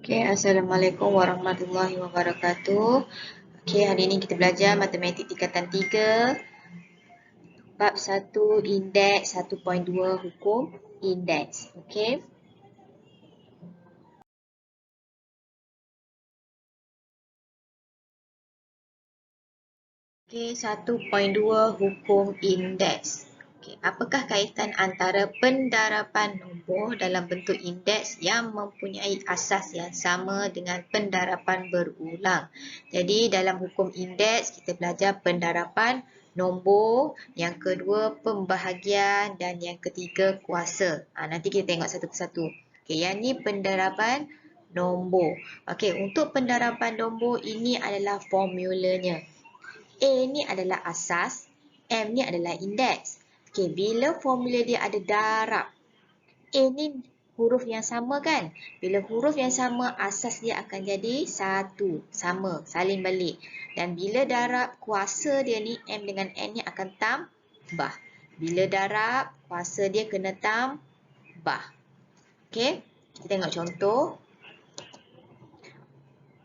Okay, Assalamualaikum warahmatullahi wabarakatuh. Okay, hari ini kita belajar matematik tingkatan 3, bab 1 indeks, 1.2 hukum indeks. Okay. Okay, 1.2 hukum indeks. Okay, apakah kaitan antara pendaraban nombor dalam bentuk indeks yang mempunyai asas yang sama dengan pendaraban berulang? Jadi dalam hukum indeks kita belajar pendaraban nombor, yang kedua pembahagian dan yang ketiga kuasa. Nanti kita tengok satu persatu. Okay, yang ni pendaraban nombor. Okay, untuk pendaraban nombor ini adalah formulanya. A ni adalah asas, M ni adalah indeks. Okey, bila formula dia ada darab, A ni huruf yang sama kan? Bila huruf yang sama, asas dia akan jadi satu, sama, salin balik. Dan bila darab, kuasa dia ni, M dengan N ni akan tambah. Bila darab, kuasa dia kena tambah. Okey, kita tengok contoh.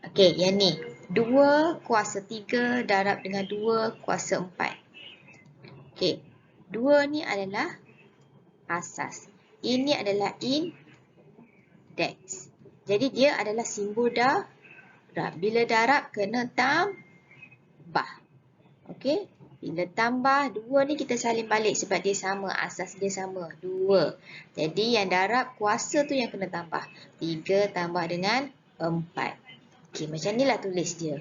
Okey, yang ni. 2 kuasa 3 darab dengan 2 kuasa 4. Okey, 2 ni adalah asas. Ini adalah indeks. Jadi dia adalah simbol darab. Bila darab kena tambah. Okey, bila tambah 2 ni kita salin balik sebab dia sama, asas dia sama, 2. Jadi yang darab kuasa tu yang kena tambah. 3 tambah dengan 4. Okey, macam ni lah tulis dia.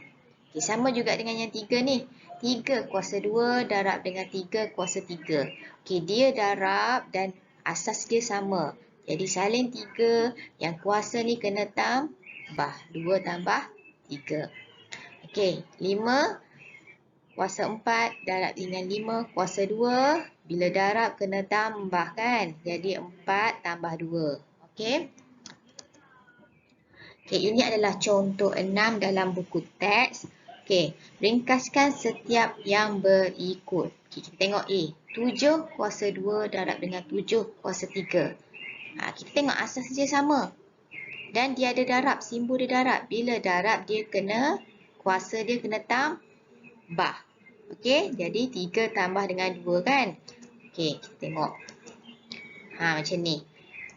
Okey, sama juga dengan yang 3 ni. 3 kuasa 2 darab dengan 3 kuasa 3. Okey, dia darab dan asas dia sama. Jadi salin 3, yang kuasa ni kena tambah. 2 tambah 3. Okey, 5 kuasa 4 darab dengan 5 kuasa 2. Bila darab kena tambah kan? Jadi 4 tambah 2. Okey. Okey, ini adalah contoh 6 dalam buku teks. Okey, ringkaskan setiap yang berikut. Okey, kita tengok A. 7 kuasa 2 darab dengan 7 kuasa 3. Kita tengok asas dia sama. Dan dia ada darab, simbol dia darab. Bila darab dia kena, kuasa dia kena tambah. Okey, jadi 3 tambah dengan 2 kan? Okey, kita tengok. Macam ni.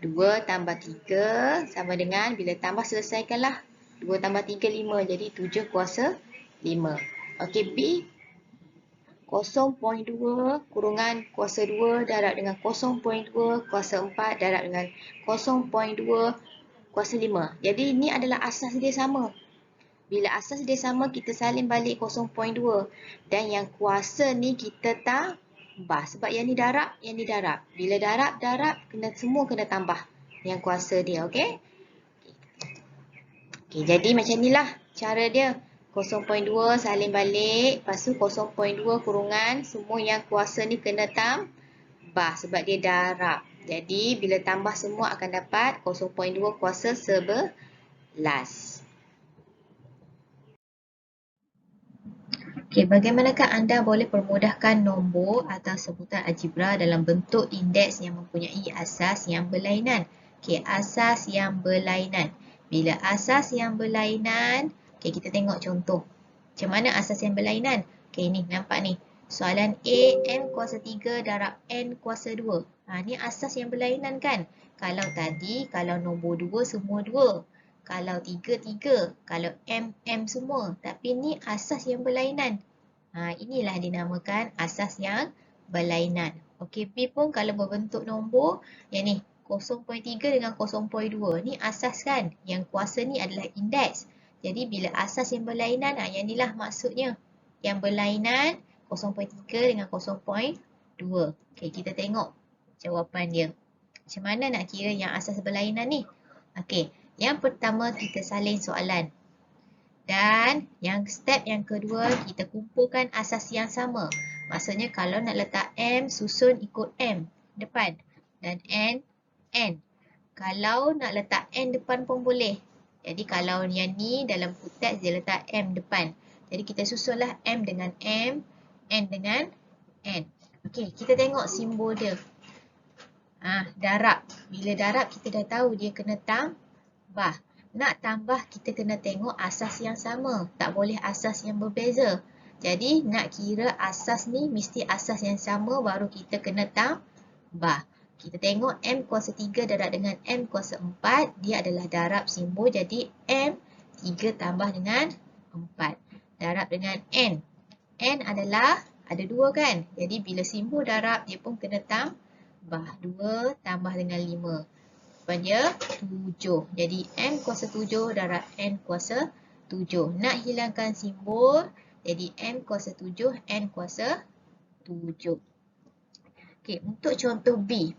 2 tambah 3 sama dengan, bila tambah selesaikanlah. 2 tambah 3, 5. Jadi 7 kuasa 5. Okey, B. 0.2 kurungan kuasa 2 darab dengan 0.2 kuasa 4 darab dengan 0.2 kuasa 5. Jadi ini adalah asas dia sama. Bila asas dia sama, kita salin balik 0.2. Dan yang kuasa ni kita tambah. Sebab yang ni darab, yang ni darab. Bila darab, semua kena tambah. Yang kuasa dia, okey? Okey, jadi macam inilah cara dia. 0.2 salin balik. Lepas tu 0.2 kurungan. Semua yang kuasa ni kena tambah. Sebab dia darab. Jadi bila tambah semua akan dapat 0.2 kuasa 11. Okey, bagaimanakah anda boleh permudahkan nombor atau sebutan algebra dalam bentuk indeks yang mempunyai asas yang berlainan? Okey, asas yang berlainan. Bila asas yang berlainan, okey, kita tengok contoh. Macam mana asas yang berlainan? Okey, ni nampak ni. Soalan A, n kuasa 3 darab n kuasa 2. Ni asas yang berlainan kan? Kalau tadi, kalau nombor 2 semua 2. Kalau 3, 3. Kalau M semua. Tapi ni asas yang berlainan. Inilah dinamakan asas yang berlainan. Okey, B pun kalau berbentuk nombor, yang ni 0.3 dengan 0.2. Ni asas kan? Yang kuasa ni adalah indeks. Jadi bila asas yang berlainan, yang inilah maksudnya. Yang berlainan 0.3 dengan 0.2. Okey, kita tengok jawapan dia. Macam mana nak kira yang asas berlainan ni? Okey. Yang pertama kita salin soalan. Dan yang step yang kedua kita kumpulkan asas yang sama. Maksudnya kalau nak letak M, susun ikut M depan. Dan N. Kalau nak letak N depan pun boleh. Jadi kalau yang ni dalam teks dia letak M depan. Jadi kita susunlah M dengan M, N dengan N. Okey, kita tengok simbol dia. Darab. Bila darab kita dah tahu dia kena tambah. Nak tambah, kita kena tengok asas yang sama. Tak boleh asas yang berbeza. Jadi, nak kira asas ni mesti asas yang sama baru kita kena tambah. Kita tengok M kuasa 3 darab dengan M kuasa 4. Dia adalah darab simbol. Jadi, M 3 tambah dengan 4. Darab dengan N. N adalah ada 2 kan? Jadi, bila simbol darab, dia pun kena tambah. 2 tambah dengan 5. Dia 7. Jadi M kuasa 7 darab N kuasa 7. Nak hilangkan simbol, jadi M kuasa 7, N kuasa 7. Okey, untuk contoh B,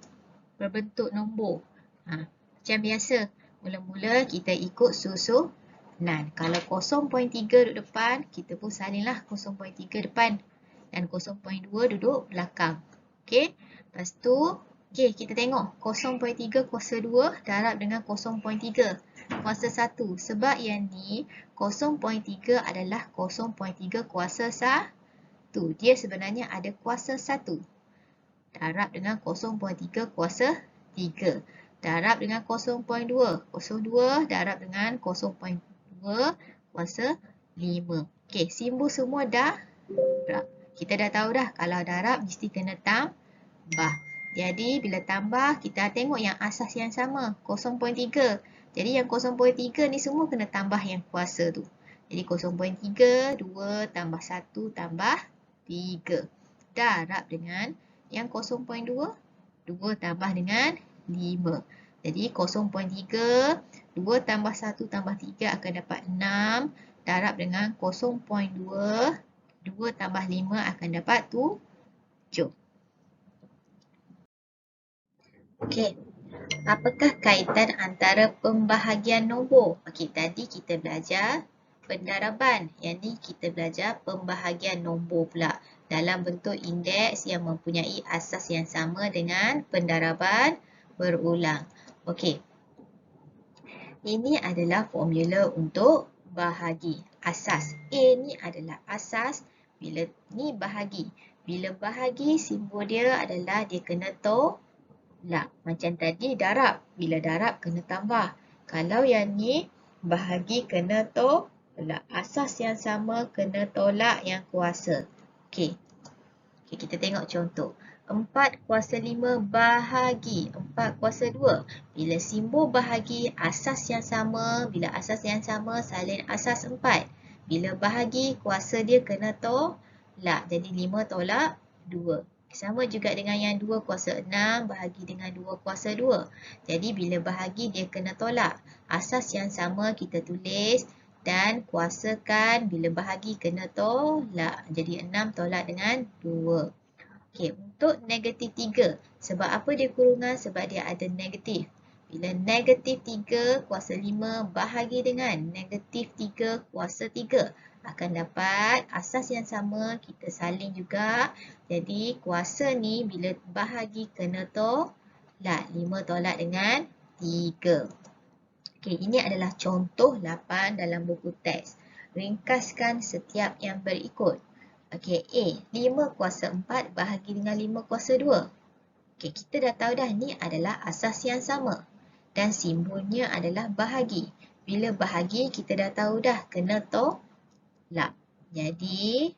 berbentuk nombor. Macam biasa, mula-mula kita ikut susunan. Kalau 0.3 duduk depan, kita pun salinlah 0.3 depan. Dan 0.2 duduk belakang. Okey, lepas tu, okey, kita tengok 0.3 kuasa 2 darab dengan 0.3 kuasa 1. Sebab yang ni 0.3 adalah 0.3 kuasa 1. Dia sebenarnya ada kuasa 1. Darab dengan 0.3 kuasa 3. Darab dengan 0.2. 0.2 darab dengan 0.2 kuasa 5. Okey, simbol semua dah. Kita dah tahu dah kalau darab mesti kena tambah. Jadi bila tambah kita tengok yang asas yang sama 0.3. Jadi yang 0.3 ni semua kena tambah yang kuasa tu. Jadi 0.3 2 tambah 1 tambah 3. Darab dengan yang 0.2 2 tambah dengan 5. Jadi 0.3 2 tambah 1 tambah 3 akan dapat 6. Darab dengan 0.2 2 tambah 5 akan dapat 7. Okey. Apakah kaitan antara pembahagian nombor? Okey, tadi kita belajar pendaraban. Yang ni kita belajar pembahagian nombor pula. Dalam bentuk indeks yang mempunyai asas yang sama dengan pendaraban berulang. Okey. Ini adalah formula untuk bahagi. Asas. A ni adalah asas. Bila ni bahagi. Bila bahagi, simbol dia adalah dia kena tolak. Macam tadi darab. Bila darab kena tambah. Kalau yang ni bahagi kena tolak. Asas yang sama kena tolak yang kuasa. Okey. Okey, kita tengok contoh. 4 kuasa 5 bahagi 4 kuasa 2. Bila simbol bahagi, asas yang sama. Bila asas yang sama, salin asas 4. Bila bahagi, kuasa dia kena tolak. Jadi 5 tolak 2. Sama juga dengan yang 2 kuasa 6 bahagi dengan 2 kuasa 2. Jadi bila bahagi, dia kena tolak. Asas yang sama kita tulis. Dan kuasakan bila bahagi kena tolak. Jadi 6 tolak dengan 2. Okey, untuk negatif 3. Sebab apa dia kurungan? Sebab dia ada negatif. Bila negatif 3 kuasa 5 bahagi dengan negatif 3 kuasa 3. Akan dapat asas yang sama, kita salin juga. Jadi kuasa ni bila bahagi kena tolak. 5 tolak dengan 3. Okey, ini adalah contoh 8 dalam buku teks. Ringkaskan setiap yang berikut. Okey, A. 5 kuasa 4 bahagi dengan 5 kuasa 2. Okey, kita dah tahu dah ni adalah asas yang sama. Dan simbolnya adalah bahagi. Bila bahagi, kita dah tahu dah kena tolak. Jadi,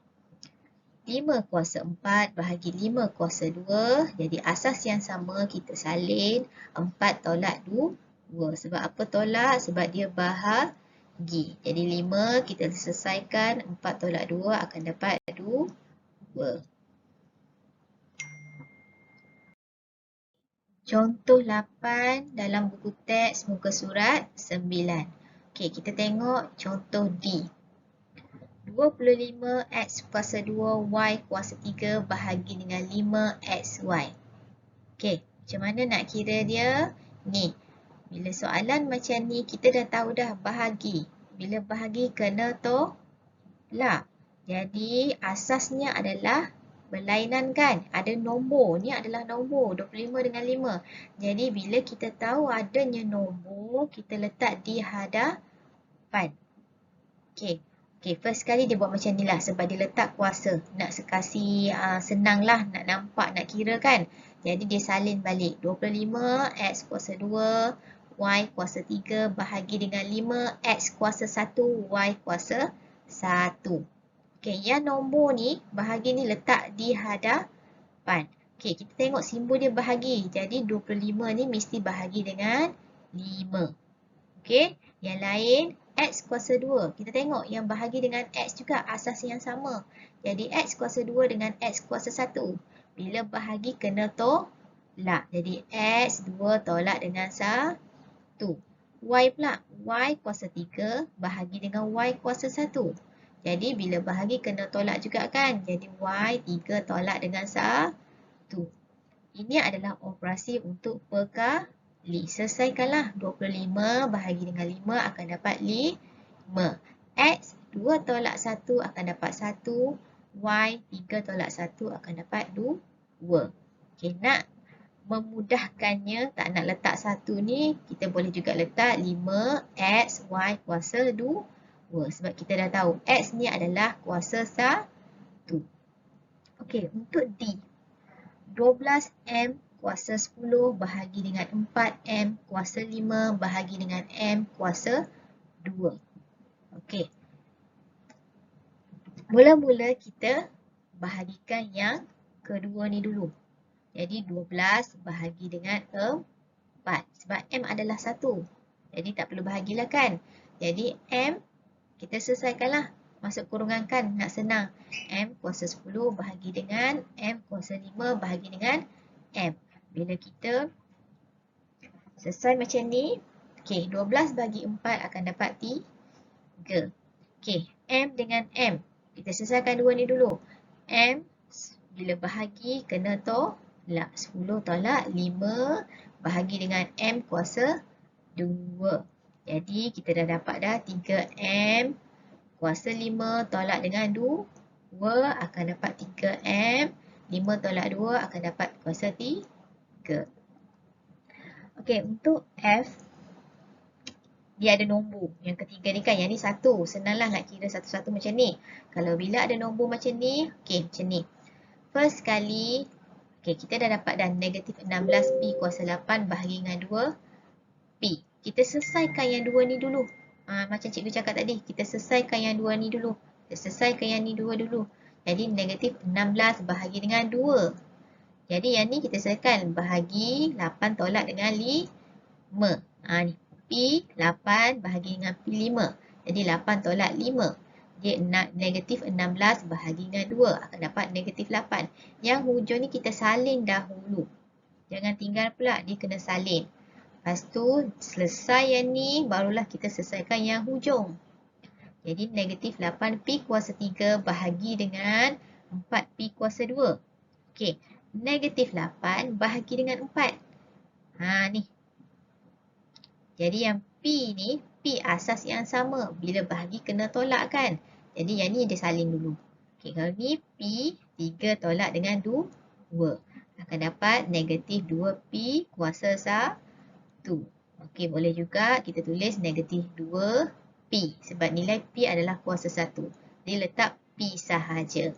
5 kuasa 4 bahagi 5 kuasa 2. Jadi, asas yang sama kita salin. 4 tolak 2. Sebab apa tolak? Sebab dia bahagi. Jadi 5 kita selesaikan. 4 tolak 2 akan dapat 2. Contoh 8 dalam buku teks muka surat 9. Okey, kita tengok contoh D. 25x kuasa 2 y kuasa 3 bahagi dengan 5xy. Okey, macam mana nak kira dia? Ni. Bila soalan macam ni, kita dah tahu dah bahagi. Bila bahagi kena tolak. Jadi, asasnya adalah berlainan kan? Ada nombor. Ni adalah nombor. 25 dengan 5. Jadi, bila kita tahu adanya nombor, kita letak di hadapan. Okey. Okey, first sekali dia buat macam ni lah. Sebab dia letak kuasa. Nak sekasi senang lah. Nak nampak, nak kira kan? Jadi, dia salin balik. 25 x kuasa 2 Y kuasa 3 bahagi dengan 5, X kuasa 1, Y kuasa 1. Okey, yang nombor ni, bahagi ni letak di hadapan. Okey, kita tengok simbol dia bahagi. Jadi 25 ni mesti bahagi dengan 5. Okey, yang lain X kuasa 2. Kita tengok yang bahagi dengan X juga asas yang sama. Jadi X kuasa 2 dengan X kuasa 1. Bila bahagi kena tolak. Jadi X 2 tolak dengan 1. Y pula. Y kuasa 3 bahagi dengan Y kuasa 1. Jadi bila bahagi kena tolak juga kan. Jadi Y 3 tolak dengan 1. Ini adalah operasi untuk perkali. Selesaikanlah. 25 bahagi dengan 5 akan dapat 5. X 2 tolak 1 akan dapat 1. Y 3 tolak 1 akan dapat 2. Okey, nak memudahkannya, tak nak letak 1 ni, kita boleh juga letak 5X Y kuasa 2. Sebab kita dah tahu X ni adalah kuasa 1. Okey, untuk D. 12M kuasa 10 bahagi dengan 4M kuasa 5 bahagi dengan M kuasa 2. Okey. Mula-mula kita bahagikan yang kedua ni dulu. Jadi 12 bahagi dengan 4. Sebab M adalah 1. Jadi tak perlu bahagilah kan. Jadi M, kita selesaikanlah. Masuk kurungan kan, nak senang. M kuasa 10 bahagi dengan M kuasa 5 bahagi dengan M. Bila kita selesai macam ni, okey, 12 bagi 4 akan dapat 3. Okey, M dengan M. Kita selesaikan dua ni dulu. M, bila bahagi, kena tolak. 10 tolak 5 bahagi dengan M kuasa 2. Jadi, kita dah dapat dah 3M kuasa 5 tolak dengan 2 akan dapat 3M. 5 tolak 2 akan dapat kuasa 3. Okey, untuk F, dia ada nombor. Yang ketiga ni kan, yang ni 1. Senanglah nak kira satu-satu macam ni. Kalau bila ada nombor macam ni, okey, macam ni. First kali, okey, kita dah dapat dah negatif 16P kuasa 8 bahagi dengan 2P. Kita selesaikan yang 2 ni dulu. Macam cikgu cakap tadi, kita selesaikan yang 2 ni dulu. Kita selesaikan yang ni 2 dulu. Jadi negatif 16 bahagi dengan 2. Jadi yang ni kita selesaikan. Bahagi 8 tolak dengan 5. Ni. P 8 bahagi dengan P 5. Jadi 8 tolak 5. Jadi negatif 16 bahagi dengan 2. Akan dapat negatif 8. Yang hujung ni kita salin dahulu. Jangan tinggal pula. Dia kena salin. Lepas tu selesai yang ni. Barulah kita selesaikan yang hujung. Jadi negatif 8P kuasa 3 bahagi dengan 4P kuasa 2. Okey. Negatif 8 bahagi dengan 4. Ni. Jadi yang P ni, P asas yang sama. Bila bahagi kena tolak kan. Jadi yang ni dia salin dulu. Okey, kalau ni P 3 tolak dengan 2. Akan dapat negatif 2P kuasa 1. Okey, boleh juga kita tulis negatif 2P. Sebab nilai P adalah kuasa 1. Dia letak P sahaja.